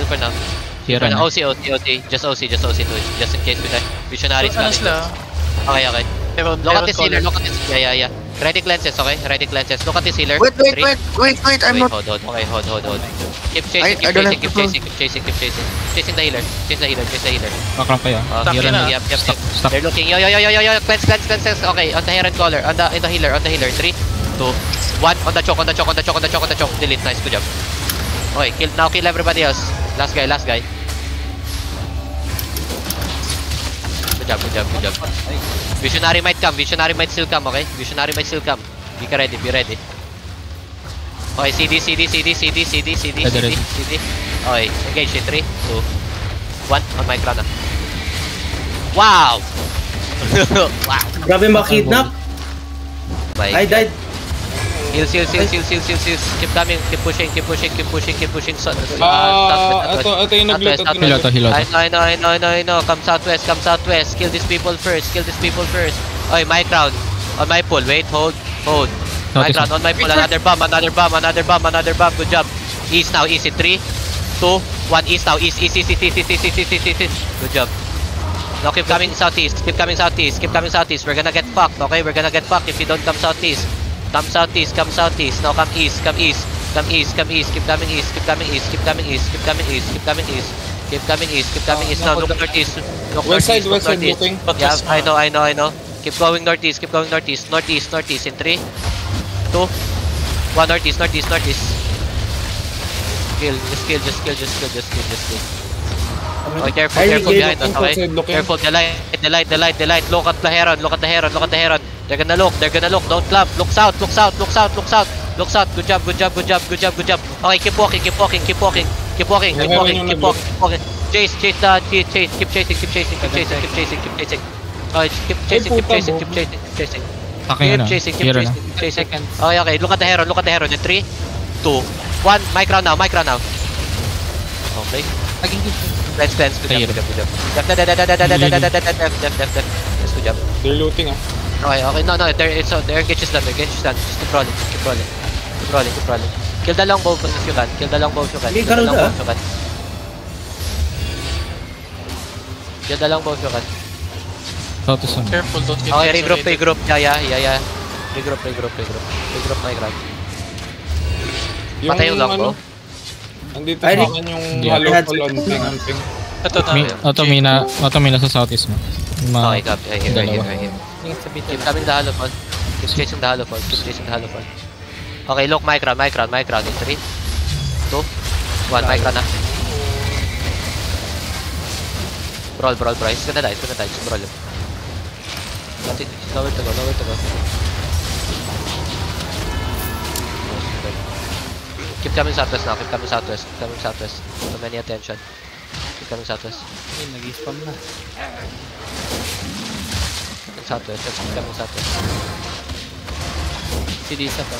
Chill for now. Sierra na. OC. Just OC to it. Just in case we die. Visionaries So, ano coming. sila? Okay. Heaven Look at this healer, caller. look at this. Yeah. Ready cleanses, okay? Ready cleanses. Look at this healer. Wait, Three. I'm not. Hold. Okay, hold. Keep chasing, I don't have keep to chasing. Chasing the healer. Chase the healer. Background kayo. Healer na. Yep. Stop. They're looking. Yo. Cleanse. Okay, on the Heron caller. On the healer. 3, 2, 1. On the choke. Delete. Nice, good job. Okay, kill everybody else. Last guy. Good job. Visionary might still come, okay? Be ready. Okay, CD. Ready. Okay, engage in 3, 2, 1 on my crown. Wow! Grabe makidnap. I died. Heals. Keep coming, keep pushing. Ito yung nag-loot. Hilo. I know. Come southwest. Kill these people first. Okay, my crown. On my pull. Wait, hold. My crown on my pull. Another bomb. Good job. East now. East in 3, 2, 1. East now. East. Good job. Now keep coming southeast. We're gonna get fucked, okay? If you don't come southeast. Come southeast. Now come east. Keep coming east. Now look northeast. West side looking. Yeah, I know. Keep going northeast. Northeast in 3, 2, 1. Northeast. Just kill. Oh, careful behind us, okay? Careful, the light. Look at the Heron. They're gonna look. Don't clap. Look south. Good job. Okay, keep walking. Chase. Keep chasing. Okay, keep chasing. Akin na. Keep Sierra na. chasing. Okay. Look at the Heron. In 3, 2, 1. My crown now. Okay. Cleanse. Good job. Left. Yes, good job. They're looting Okay. No. They're engages done. Just keep rolling. Kill the longbow if you can. Kill the longbow if you can. Southeast na. Careful, don't get Okay, isolated. regroup. Yeah. Regroup my ground. Patay yung longbow. Andito sa akin yung hollow call on ping. Ito na. Automina sa southeast mo. Okay, copy. Right Dalawa. here. Keep coming the hollow fall. Keep chasing the hollow fall. Okay, look, my crown. In 3, 2, 1. My crown na. Brawl. He's gonna die. Just brawl him. Nowhere to go. Keep coming southwest now. Don't pay any attention. Keep coming southwest. Nag-spam na. Southwest. Keep coming southwest. CD isa pa.